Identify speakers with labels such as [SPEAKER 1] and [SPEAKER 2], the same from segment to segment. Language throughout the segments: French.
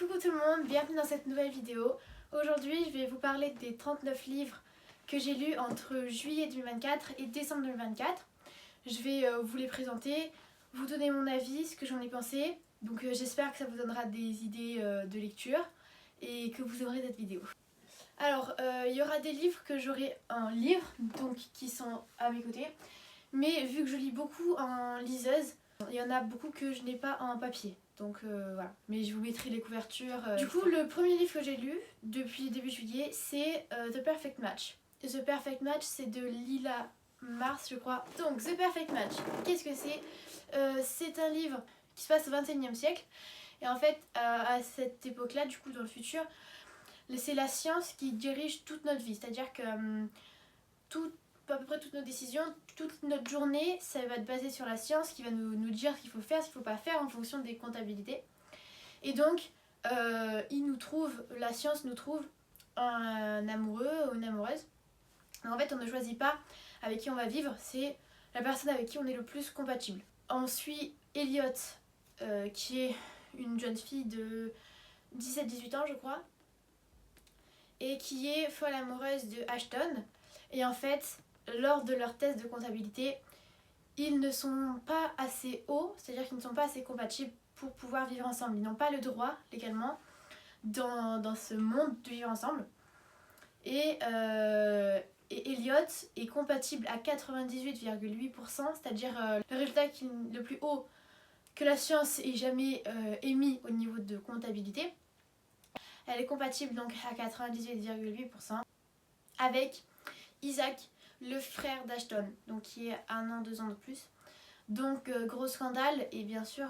[SPEAKER 1] Coucou tout le monde, bienvenue dans cette nouvelle vidéo. Aujourd'hui je vais vous parler des 39 livres que j'ai lus entre juillet 2024 et décembre 2024. Je vais vous les présenter, vous donner mon avis, ce que j'en ai pensé. Donc j'espère que ça vous donnera des idées de lecture et que vous aurez cette vidéo. Alors il y aura des livres que j'aurai en livre, donc qui sont à mes côtés. Mais vu que je lis beaucoup en liseuse, il y en a beaucoup que je n'ai pas en papier. Donc voilà, mais je vous mettrai les couvertures. Du coup, le premier livre que j'ai lu depuis début juillet, c'est The Perfect Match. The Perfect Match, c'est de Lila Mars, je crois. Donc, The Perfect Match, qu'est-ce que c'est? C'est un livre qui se passe au XXIe siècle. Et en fait, à cette époque-là, du coup, dans le futur, c'est la science qui dirige toute notre vie. C'est-à-dire que à peu près toutes nos décisions, toute notre journée, ça va être basé sur la science qui va nous dire ce qu'il faut faire, ce qu'il ne faut pas faire en fonction des comptabilités. Et donc, la science nous trouve un amoureux ou une amoureuse. En fait, on ne choisit pas avec qui on va vivre, c'est la personne avec qui on est le plus compatible. On suit Elliot, qui est une jeune fille de 17-18 ans, je crois, et qui est folle amoureuse de Ashton. Et en fait, lors de leur test de comptabilité, ils ne sont pas assez hauts, c'est-à-dire qu'ils ne sont pas assez compatibles pour pouvoir vivre ensemble. Ils n'ont pas le droit, légalement, dans ce monde de vivre ensemble. Et Elliot est compatible à 98,8%, c'est-à-dire le résultat le plus haut que la science ait jamais émis au niveau de comptabilité. Elle est compatible donc à 98,8% avec Isaac, le frère d'Ashton, donc qui est 1 an, 2 ans de plus. Donc gros scandale, et bien sûr,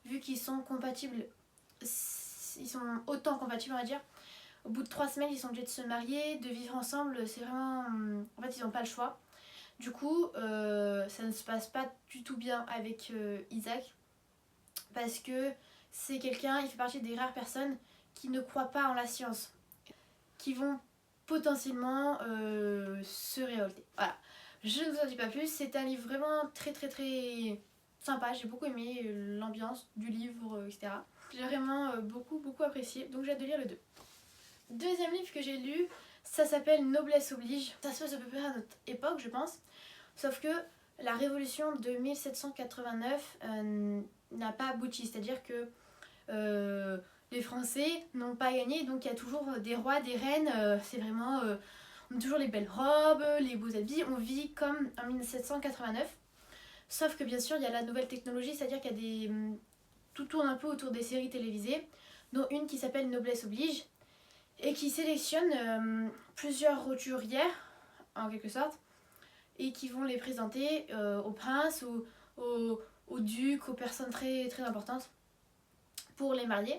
[SPEAKER 1] vu qu'ils sont compatibles, ils sont autant compatibles on va dire, au bout de 3 semaines ils sont obligés de se marier, de vivre ensemble, c'est vraiment... En fait ils n'ont pas le choix. Du coup, ça ne se passe pas du tout bien avec Isaac, parce que c'est quelqu'un, il fait partie des rares personnes qui ne croient pas en la science, qui vont potentiellement se révolter. Voilà, je ne vous en dis pas plus, c'est un livre vraiment très sympa, j'ai beaucoup aimé l'ambiance du livre, etc. J'ai vraiment beaucoup apprécié, donc j'ai hâte de lire le 2. Deuxième livre que j'ai lu, ça s'appelle Noblesse oblige. Ça se passe à peu près à notre époque, je pense, sauf que la révolution de 1789 n'a pas abouti, c'est-à-dire que les Français n'ont pas gagné, donc il y a toujours des rois, des reines, c'est vraiment... on a toujours les belles robes, les beaux habits, on vit comme en 1789. Sauf que bien sûr, il y a la nouvelle technologie, c'est-à-dire qu'il y a des... Tout tourne un peu autour des séries télévisées, dont une qui s'appelle Noblesse oblige, et qui sélectionne plusieurs roturières, en quelque sorte, et qui vont les présenter aux princes, aux ducs, aux personnes très importantes, pour les marier.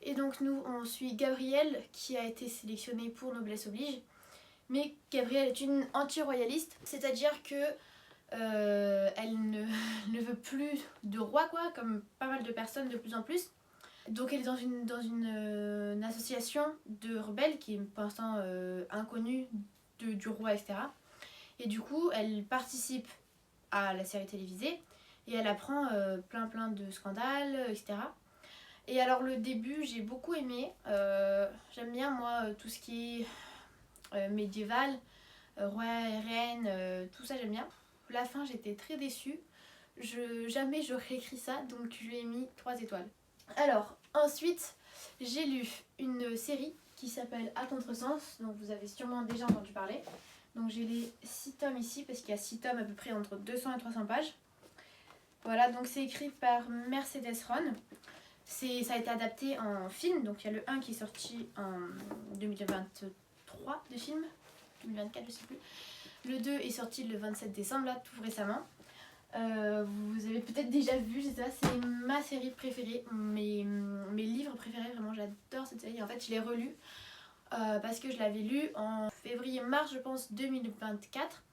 [SPEAKER 1] Et donc nous on suit Gabrielle qui a été sélectionnée pour Noblesse oblige, mais Gabrielle est une anti-royaliste, c'est-à-dire que elle ne veut plus de roi, quoi, comme pas mal de personnes de plus en plus. Donc elle est dans une association de rebelles qui est pour l'instant inconnue du roi, etc. Et du coup elle participe à la série télévisée et elle apprend plein de scandales, etc. Et alors le début j'ai beaucoup aimé, j'aime bien moi tout ce qui est médiéval, roi et reine, tout ça j'aime bien. La fin j'étais très déçue, jamais j'aurais écrit ça, donc je lui ai mis 3 étoiles. Alors ensuite j'ai lu une série qui s'appelle À Contresens, donc vous avez sûrement déjà entendu parler. Donc j'ai les 6 tomes ici parce qu'il y a 6 tomes à peu près entre 200 et 300 pages. Voilà, donc c'est écrit par Mercedes Ron. Ça a été adapté en film, donc il y a le 1 qui est sorti en 2023 de film, 2024 je sais plus. Le 2 est sorti le 27 décembre, là, tout récemment. Vous avez peut-être déjà vu, je sais pas, c'est ma série préférée, mes livres préférés, vraiment j'adore cette série. En fait je l'ai relue parce que je l'avais lu en février-mars je pense 2024.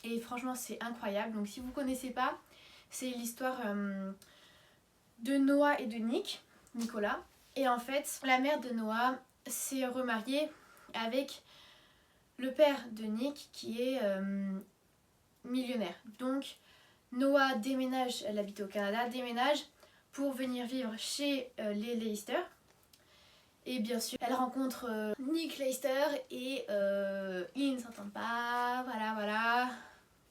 [SPEAKER 1] Et franchement c'est incroyable, donc si vous connaissez pas, c'est l'histoire... de Noah et de Nicolas. Et en fait, la mère de Noah s'est remariée avec le père de Nick qui est millionnaire. Donc Noah déménage, elle habite au Canada, déménage pour venir vivre chez les Lannister. Et bien sûr, elle rencontre Nick Leister et ils ne s'entendent pas, voilà.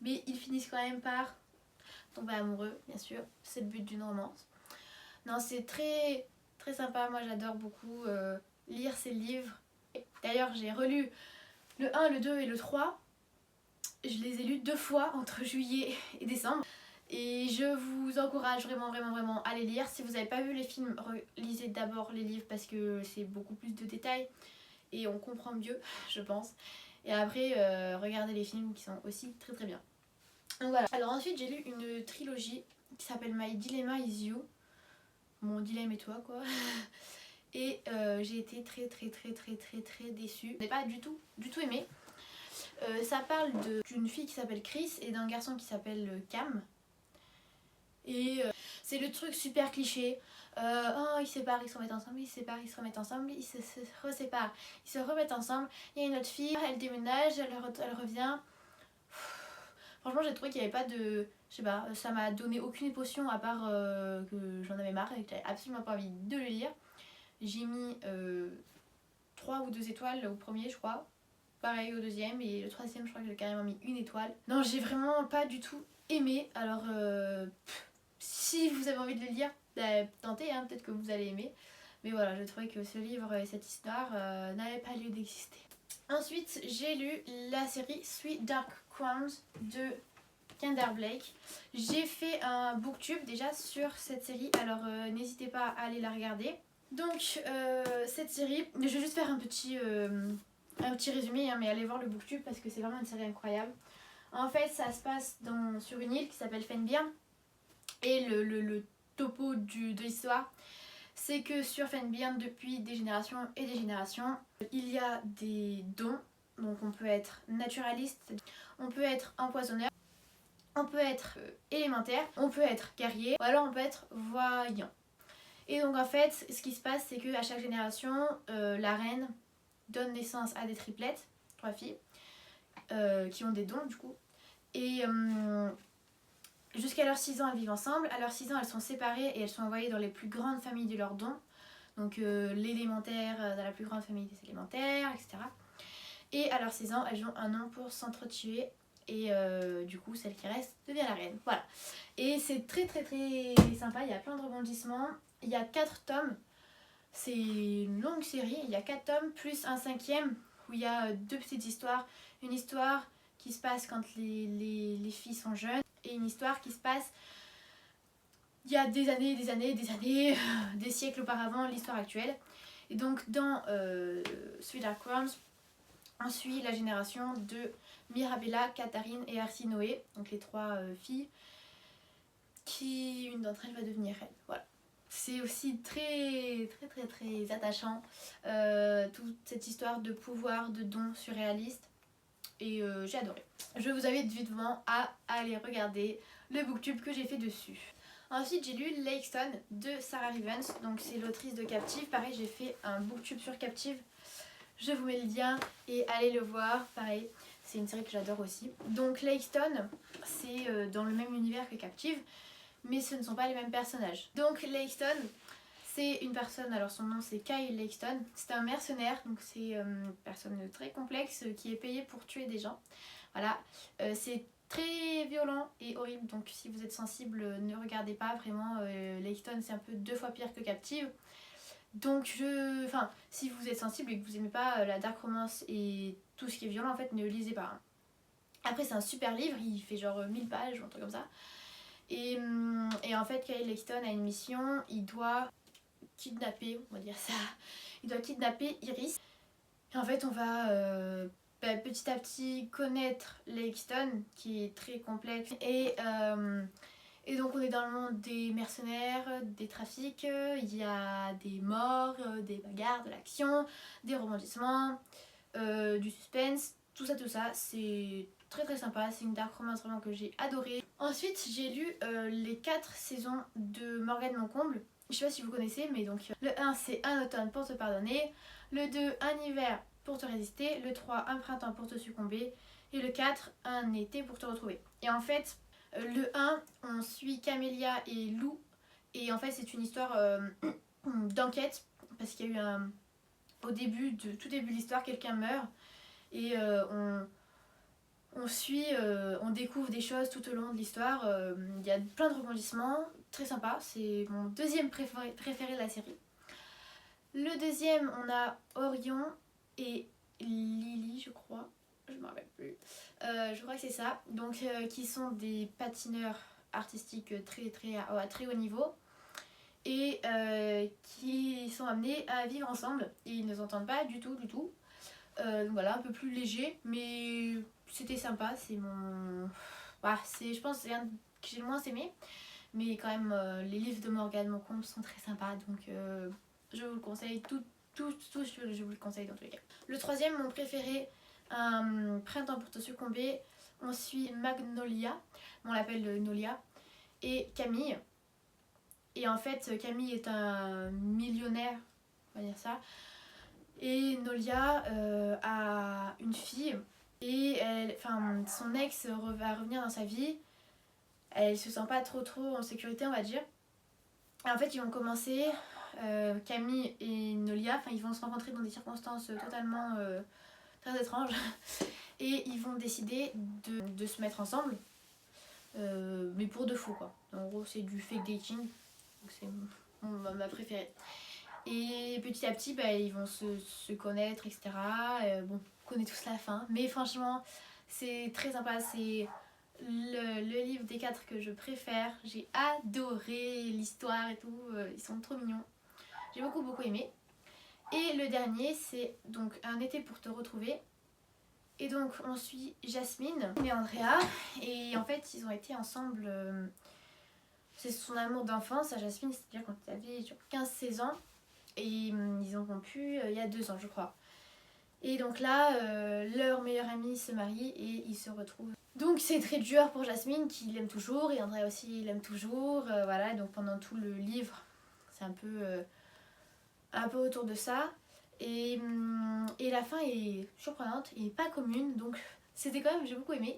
[SPEAKER 1] Mais ils finissent quand même par tomber amoureux, bien sûr. C'est le but d'une romance. Non, c'est très très sympa. Moi, j'adore beaucoup lire ces livres. D'ailleurs, j'ai relu le 1, le 2 et le 3. Je les ai lus 2 fois entre juillet et décembre. Et je vous encourage vraiment à les lire. Si vous n'avez pas vu les films, lisez d'abord les livres parce que c'est beaucoup plus de détails et on comprend mieux, je pense. Et après, regardez les films qui sont aussi très très bien. Donc voilà. Alors ensuite, j'ai lu une trilogie qui s'appelle My Dilemma is You. Mon dilemme est toi, quoi. Et j'ai été très déçue. Je n'ai pas du tout aimé. Ça parle d'une fille qui s'appelle Chris et d'un garçon qui s'appelle Cam. Et c'est le truc super cliché. Oh, ils se séparent, ils se remettent ensemble, ils se séparent, ils se remettent ensemble, ils se reséparent, ils se remettent ensemble. Il y a une autre fille, elle déménage, elle revient. Franchement, j'ai trouvé qu'il n'y avait pas de. Je sais pas, ça m'a donné aucune émotion à part que j'en avais marre et que j'avais absolument pas envie de le lire. J'ai mis 3 ou 2 étoiles au premier, je crois. Pareil au deuxième, et le troisième, je crois que j'ai carrément mis 1 étoile. Non, j'ai vraiment pas du tout aimé. Alors, si vous avez envie de le lire, bah, tentez, hein, peut-être que vous allez aimer. Mais voilà, je trouvais que ce livre et cette histoire n'avaient pas lieu d'exister. Ensuite, j'ai lu la série Three Dark Crowns de Kendall Blake. J'ai fait un booktube déjà sur cette série, alors n'hésitez pas à aller la regarder. Donc, cette série, je vais juste faire un petit résumé, hein, mais allez voir le booktube parce que c'est vraiment une série incroyable. En fait, ça se passe sur une île qui s'appelle Fenbyrn. Et le topo de l'histoire, c'est que sur Fenbyrn, depuis des générations et des générations, il y a des dons. Donc on peut être naturaliste, on peut être empoisonneur, on peut être élémentaire, on peut être guerrier, ou alors on peut être voyant. Et donc en fait, ce qui se passe, c'est qu'à chaque génération, la reine donne naissance à des triplettes, 3 filles, qui ont des dons du coup. Et jusqu'à leurs 6 ans, elles vivent ensemble. À leurs 6 ans, elles sont séparées et elles sont envoyées dans les plus grandes familles de leurs dons. Donc l'élémentaire dans la plus grande famille des élémentaires, etc. Et à leurs 16 ans, elles ont un an pour s'entretuer. Et du coup, celle qui reste devient la reine. Voilà. Et c'est très sympa. Il y a plein de rebondissements. Il y a 4 tomes. C'est une longue série. Il y a 4 tomes plus un 5e où il y a 2 petites histoires. Une histoire qui se passe quand les filles sont jeunes. Et une histoire qui se passe il y a des années, des siècles auparavant, l'histoire actuelle. Et donc dans Three Dark Crowns, on suit la génération de Mirabella, Katharine et Arsinoé, donc les 3 filles, une d'entre elles va devenir reine. Voilà. C'est aussi très attachant, toute cette histoire de pouvoir, de dons surréalistes. Et j'ai adoré. Je vous invite vivement à aller regarder le booktube que j'ai fait dessus. Ensuite, j'ai lu Lakestone de Sarah Rivens, donc c'est l'autrice de Captive. Pareil, j'ai fait un booktube sur Captive. Je vous mets le lien et allez le voir. Pareil, c'est une série que j'adore aussi. Donc Lakestone, c'est dans le même univers que Captive, mais ce ne sont pas les mêmes personnages. Donc Lakestone, c'est une personne, alors son nom c'est Kyle Lakestone, c'est un mercenaire, donc c'est une personne très complexe qui est payée pour tuer des gens. Voilà, c'est très violent et horrible, donc si vous êtes sensible, ne regardez pas vraiment. Lakestone, c'est un peu 2 fois pire que Captive. Donc si vous êtes sensible et que vous aimez pas la dark romance et tout ce qui est violent, en fait, ne lisez pas. Hein. Après, c'est un super livre, il fait genre 1000 pages ou un truc comme ça. Et en fait, Kyle Lakestone a une mission, il doit kidnapper, on va dire ça, il doit kidnapper Iris. Et en fait, on va petit à petit connaître Lakestone, qui est très complexe. Et donc on est dans le monde des mercenaires, des trafics, il y a des morts, des bagarres, de l'action, des rebondissements, du suspense, tout ça, c'est très sympa, c'est une dark romance vraiment que j'ai adoré. Ensuite j'ai lu les 4 saisons de Morgane Moncomble, je sais pas si vous connaissez, mais donc le 1 c'est Un automne pour te pardonner, le 2 Un hiver pour te résister, le 3 Un printemps pour te succomber, et le 4 Un été pour te retrouver. Et en fait, le 1, on suit Camélia et Lou, et en fait c'est une histoire d'enquête, parce qu'il y a eu au début tout début de l'histoire, quelqu'un meurt et on découvre des choses tout au long de l'histoire. Il y a plein de rebondissements, très sympa. C'est mon deuxième préféré de la série. Le deuxième, on a Orion et Lily, je crois. Je ne me rappelle plus. Je crois que c'est ça. Donc, qui sont des patineurs artistiques à très haut niveau et qui sont amenés à vivre ensemble. Et ils ne s'entendent pas du tout, du tout. Donc voilà, un peu plus léger, mais c'était sympa. C'est mon... Bah, je pense c'est un que j'ai le moins aimé. Mais quand même, les livres de Morgane Moncombe sont très sympas. Donc je vous le conseille. Tout, je vous le conseille dans tous les cas. Le troisième, mon préféré, Printemps pour te succomber. On suit Magnolia, on l'appelle Nolia, et Camille. Et en fait, Camille est un millionnaire, on va dire ça. Et Nolia a une fille et son ex va revenir dans sa vie. Elle se sent pas trop en sécurité, on va dire. Et en fait, ils vont commencer, Camille et Nolia, ils vont se rencontrer dans des circonstances totalement très étranges. Et ils vont décider de se mettre ensemble, mais pour de faux quoi. En gros, c'est du fake dating, donc c'est ma préférée. Et petit à petit, ils vont se connaître, etc. Bon, on connaît tous la fin, mais franchement, c'est très sympa. C'est le livre des 4 que je préfère. J'ai adoré l'histoire et tout. Ils sont trop mignons. J'ai beaucoup aimé. Et le dernier, c'est donc Un été pour te retrouver. Et donc, on suit Jasmine et Andrea. Et en fait, ils ont été ensemble. C'est son amour d'enfance à Jasmine, c'est-à-dire quand elle avait 15-16 ans. Et ils ont rompu il y a 2 ans, je crois. Et donc là, leur meilleur ami se marie et ils se retrouvent. Donc c'est très dur pour Jasmine qui l'aime toujours et Andrea aussi l'aime toujours. Voilà, donc pendant tout le livre, c'est un peu autour de ça. Et la fin est surprenante et pas commune, donc c'était quand même, j'ai beaucoup aimé.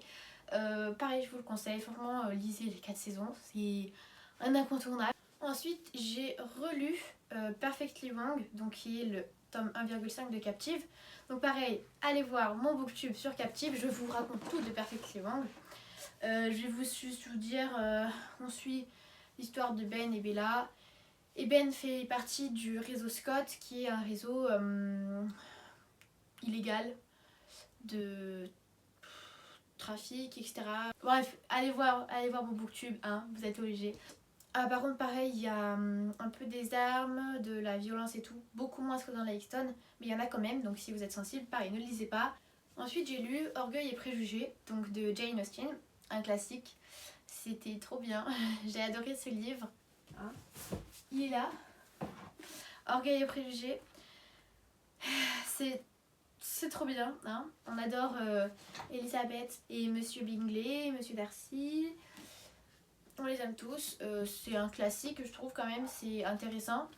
[SPEAKER 1] Pareil, je vous le conseille, franchement, lisez les 4 saisons, c'est un incontournable. Ensuite, j'ai relu Perfectly Wrong, donc qui est le tome 1,5 de Captive. Donc pareil, allez voir mon booktube sur Captive, je vous raconte tout de Perfectly Wrong. Je vais juste vous dire, on suit l'histoire de Ben et Bella. Et Ben fait partie du réseau Scott, qui est un réseau illégal de trafic, etc. Bref, allez voir mon booktube, hein, vous êtes obligés. Ah, par contre, pareil, il y a un peu des armes, de la violence et tout, beaucoup moins que dans la Hickstone, mais il y en a quand même, donc si vous êtes sensible, pareil, ne le lisez pas. Ensuite, j'ai lu Orgueil et préjugés, donc de Jane Austen, un classique. C'était trop bien, j'ai adoré ce livre. Hein, il est là. Orgueil et préjugés. C'est trop bien, hein. On adore Elisabeth et Monsieur Bingley, Monsieur Darcy. On les aime tous. C'est un classique, je trouve quand même, c'est intéressant.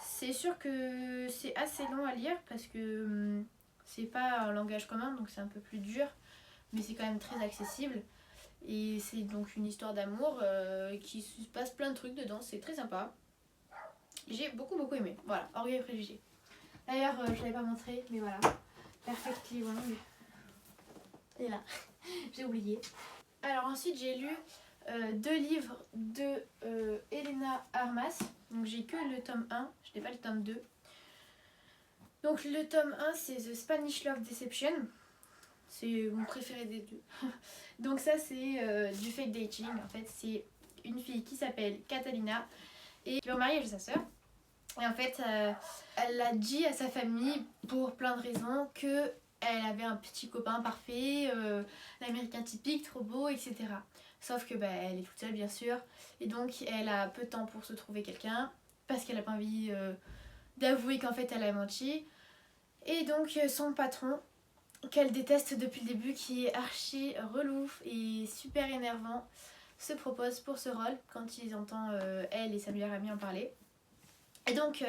[SPEAKER 1] C'est sûr que c'est assez long à lire parce que c'est pas un langage commun, donc c'est un peu plus dur, mais c'est quand même très accessible. Et c'est donc une histoire d'amour qui se passe plein de trucs dedans, c'est très sympa. J'ai beaucoup aimé. Voilà, Orgueil et préjugés. D'ailleurs, je ne l'avais pas montré, mais voilà. Perfectly Wrong. Et là, j'ai oublié. Alors ensuite, j'ai lu 2 livres de Helena Armas. Donc j'ai que le tome 1, je n'ai pas le tome 2. Donc le tome 1, c'est The Spanish Love Deception. C'est mon préféré des deux. Donc ça, c'est du fake dating. En fait, c'est une fille qui s'appelle Catalina et qui est mariée avec sa sœur. Et en fait, elle a dit à sa famille, pour plein de raisons, que elle avait un petit copain parfait, l'américain typique, trop beau, etc. Sauf que elle est toute seule, bien sûr. Et donc, elle a peu de temps pour se trouver quelqu'un, parce qu'elle n'a pas envie d'avouer qu'en fait, elle a menti. Et donc, son patron, qu'elle déteste depuis le début, qui est archi relou et super énervant, se propose pour ce rôle quand il entend elle et sa meilleure amie en parler. Et donc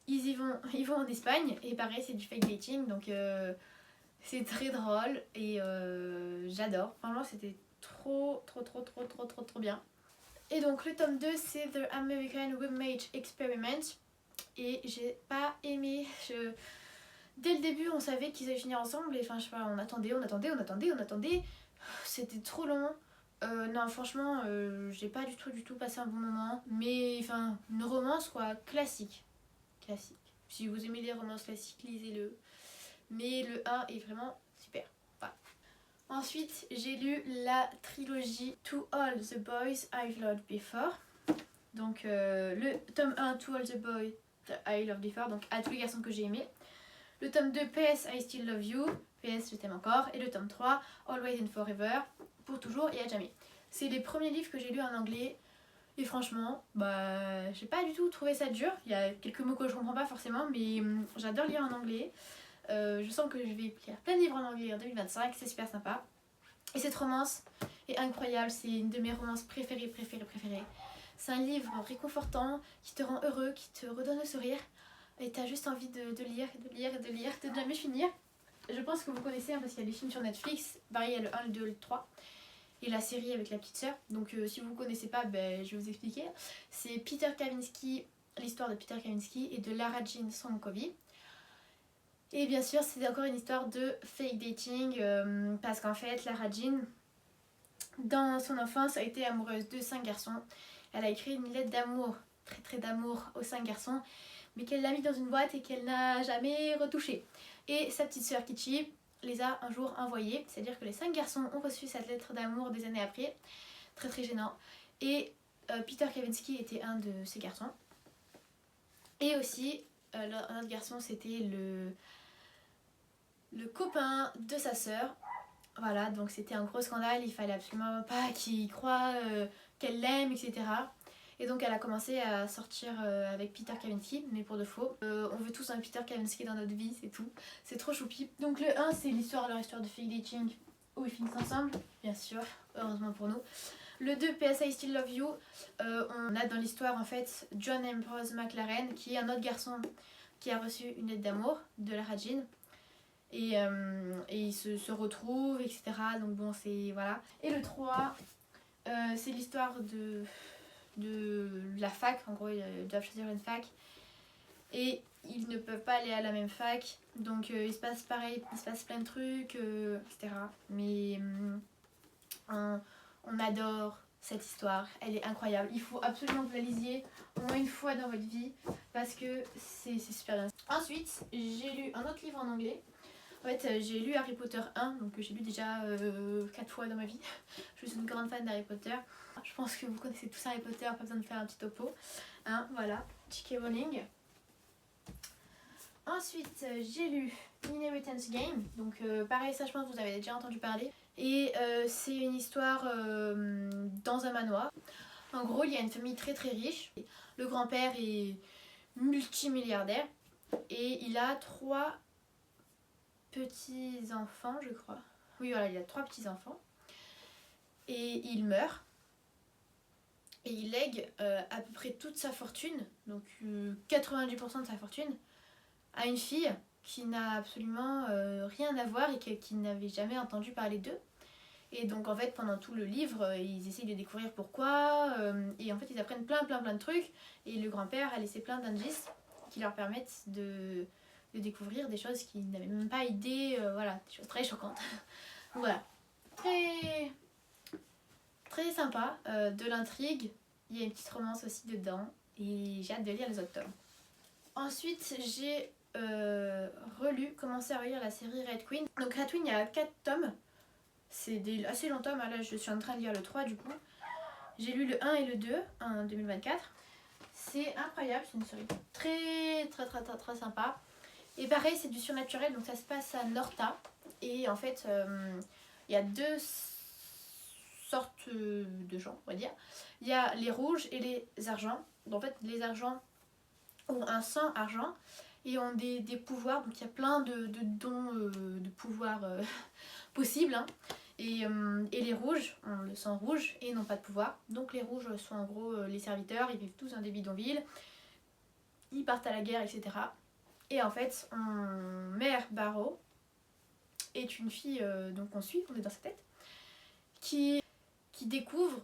[SPEAKER 1] ils vont en Espagne et pareil, c'est du fake dating, donc c'est très drôle et j'adore. Franchement, c'était trop bien. Et donc le tome 2, c'est The American Roommates Experiment. et j'ai pas aimé. Dès le début on savait qu'ils allaient finir ensemble et enfin je sais pas, on attendait. C'était trop long. Non franchement j'ai pas du tout passé un bon moment. Mais enfin une romance quoi, classique. Classique. Si vous aimez les romances classiques, lisez-le. Mais le 1 est vraiment super. Voilà. Ensuite, j'ai lu la trilogie To All the Boys I've Loved Before. Donc le tome 1 To All the Boys I Loved Before, donc à tous les garçons que j'ai aimés. Le tome 2 PS I Still Love You, PS Je t'aime encore. Et le tome 3 Always and Forever, pour toujours et à jamais. C'est les premiers livres que j'ai lus en anglais. Et franchement, bah, j'ai pas du tout trouvé ça dur. Il y a quelques mots que je comprends pas forcément, mais j'adore lire en anglais. Je sens que je vais lire plein de livres en anglais en 2025, c'est super sympa. Et cette romance est incroyable, c'est une de mes romances préférées. C'est un livre réconfortant, qui te rend heureux, qui te redonne le sourire. Et t'as juste envie de lire, de jamais finir. Je pense que vous connaissez parce qu'il y a des films sur Netflix. Pareil, il y a le 1, le 2, le 3. Et la série avec la petite sœur. Donc si vous ne connaissez pas, je vais vous expliquer. C'est Peter Kavinsky, l'histoire de Peter Kavinsky et de Lara Jean Sonkovi. Et bien sûr, c'est encore une histoire de fake dating, parce qu'en fait, Lara Jean, dans son enfance, a été amoureuse de 5 garçons. Elle a écrit une lettre d'amour, très d'amour aux 5 garçons, mais qu'elle l'a mis dans une boîte et qu'elle n'a jamais retouché. Et sa petite sœur Kichi les a un jour envoyés, c'est-à-dire que les 5 garçons ont reçu cette lettre d'amour des années après, très gênant. Et Peter Kavinsky était un de ces garçons. Et aussi, un autre garçon, c'était le copain de sa sœur. Voilà, donc c'était un gros scandale, il fallait absolument pas qu'il croie qu'elle l'aime, etc. Et donc elle a commencé à sortir avec Peter Kavinsky, mais pour de faux. On veut tous un Peter Kavinsky dans notre vie, c'est tout. C'est trop choupi. Donc le 1, c'est leur histoire de fake dating où ils finissent ensemble, bien sûr, heureusement pour nous. Le 2, PS I Still Love You, on a dans l'histoire en fait John Ambrose McLaren, qui est un autre garçon qui a reçu une lettre d'amour de Lara Jean. Et ils se retrouvent, etc. Donc bon, c'est... voilà. Et le 3, c'est l'histoire de la fac. En gros, ils doivent choisir une fac. Et ils ne peuvent pas aller à la même fac. Donc il se passe pareil, il se passe plein de trucs, etc. Mais on adore cette histoire. Elle est incroyable. Il faut absolument que vous la lisiez au moins une fois dans votre vie. Parce que c'est super bien. Ensuite, j'ai lu un autre livre en anglais. En fait, j'ai lu Harry Potter 1, donc j'ai lu déjà 4 fois dans ma vie. Je suis une grande fan d'Harry Potter. Je pense que vous connaissez tous Harry Potter, pas besoin de faire un petit topo. Hein, voilà, J.K. Rowling. Ensuite, j'ai lu Inheritance Game. Donc pareil, ça je pense que vous avez déjà entendu parler. Et c'est une histoire dans un manoir. En gros, il y a une famille très riche. Le grand-père est multimilliardaire. Et il a 3 petits enfants, je crois. Oui, voilà, il a 3 petits enfants. Et il meurt. Et il lègue à peu près toute sa fortune, donc 90% de sa fortune, à une fille qui n'a absolument rien à voir et qui n'avait jamais entendu parler d'eux. Et donc en fait, pendant tout le livre, ils essayent de découvrir pourquoi. Et en fait, ils apprennent plein de trucs. Et le grand-père a laissé plein d'indices qui leur permettent de découvrir des choses qu'ils n'avaient même pas idée, voilà, des choses très choquantes. Voilà, très sympa, de l'intrigue, il y a une petite romance aussi dedans et j'ai hâte de lire les autres tomes. Ensuite j'ai commencé à relire la série Red Queen. Donc Red Queen, il y a 4 tomes, c'est des assez longs tomes, là je suis en train de lire le 3 du coup. J'ai lu le 1 et le 2 en 2024. C'est incroyable, c'est une série très sympa. Et pareil, c'est du surnaturel, donc ça se passe à Norta. Et en fait, il y a 2 sortes de gens, on va dire. Il y a les rouges et les argents. En fait, les argents ont un sang argent et ont des pouvoirs. Donc il y a plein de dons de pouvoirs possibles. Hein. Et les rouges ont le sang rouge et n'ont pas de pouvoir. Donc les rouges sont en gros les serviteurs, ils vivent tous dans des bidonvilles. Ils partent à la guerre, etc. Et en fait, Mère Barrow est une fille, donc on suit, on est dans sa tête, qui découvre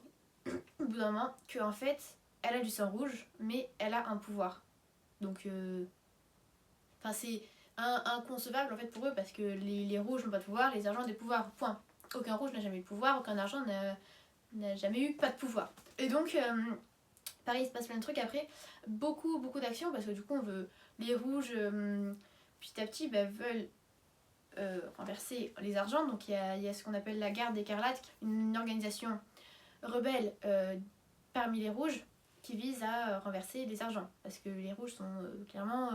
[SPEAKER 1] au bout d'un moment qu'en fait, elle a du sang rouge, mais elle a un pouvoir. Donc c'est inconcevable en fait pour eux, parce que les rouges n'ont pas de pouvoir, les argents ont des pouvoirs, point. Aucun rouge n'a jamais eu de pouvoir, aucun argent n'a jamais eu pas de pouvoir. Et donc pareil, il se passe plein de trucs après, beaucoup d'actions, parce que du coup les rouges petit à petit veulent renverser les argents. Donc il y a ce qu'on appelle la garde écarlate, une organisation rebelle parmi les rouges qui vise à renverser les argents, parce que les rouges sont clairement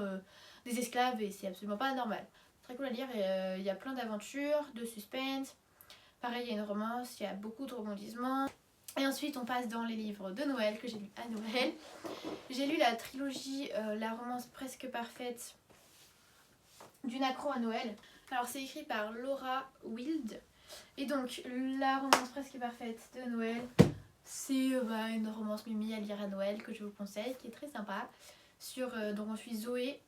[SPEAKER 1] des esclaves et c'est absolument pas normal. Très cool à lire, et il y a plein d'aventures, de suspense. Pareil, il y a une romance, il y a beaucoup de rebondissements. Et ensuite on passe dans les livres de Noël que j'ai lus à Noël. J'ai lu la trilogie La romance presque parfaite d'une accro à Noël. Alors c'est écrit par Laura Wild. Et donc la romance presque parfaite de Noël, c'est une romance mimi à lire à Noël que je vous conseille, qui est très sympa. Donc on suit Zoé,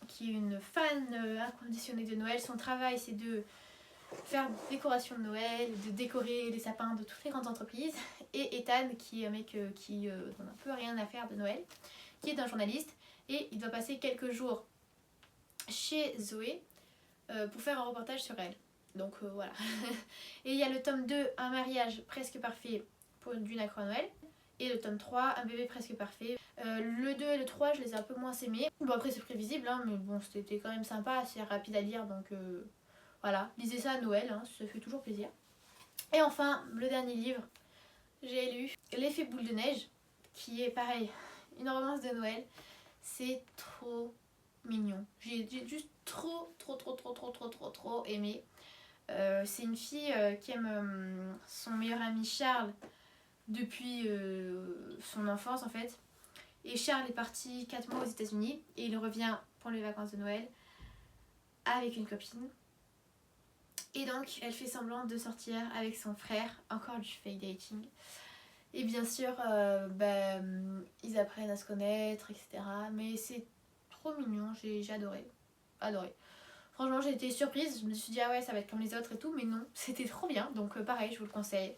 [SPEAKER 1] qui est une fan inconditionnée de Noël. Son travail c'est de faire des décorations de Noël, de décorer les sapins de toutes les grandes entreprises. Et Ethan, qui est un mec qui n'en a un peu rien à faire de Noël, qui est un journaliste, et il doit passer quelques jours chez Zoé pour faire un reportage sur elle. Donc voilà. Et il y a le tome 2, un mariage presque parfait d'une accro à Noël. Et le tome 3, un bébé presque parfait. Le 2 et le 3, je les ai un peu moins aimés. Bon, après c'est prévisible, hein, mais bon, c'était quand même sympa, assez rapide à lire, donc voilà. Lisez ça à Noël, hein, ça fait toujours plaisir. Et enfin, le dernier livre, j'ai lu L'effet boule de neige, qui est pareil, une romance de Noël. C'est trop mignon. J'ai juste trop aimé. C'est une fille qui aime son meilleur ami Charles depuis son enfance en fait. Et Charles est parti 4 mois aux États-Unis et il revient pour les vacances de Noël avec une copine. Et donc elle fait semblant de sortir avec son frère, encore du fake dating. Et bien sûr, ils apprennent à se connaître, etc. Mais c'est trop mignon, j'ai adoré. Franchement, j'ai été surprise, je me suis dit ah ouais, ça va être comme les autres et tout, mais non, c'était trop bien. Donc pareil, je vous le conseille.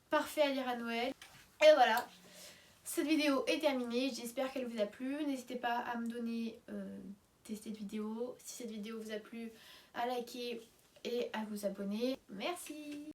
[SPEAKER 1] Parfait à lire à Noël. Et voilà, cette vidéo est terminée, j'espère qu'elle vous a plu. N'hésitez pas à me donner cette vidéo. Si cette vidéo vous a plu, à liker et à vous abonner. Merci!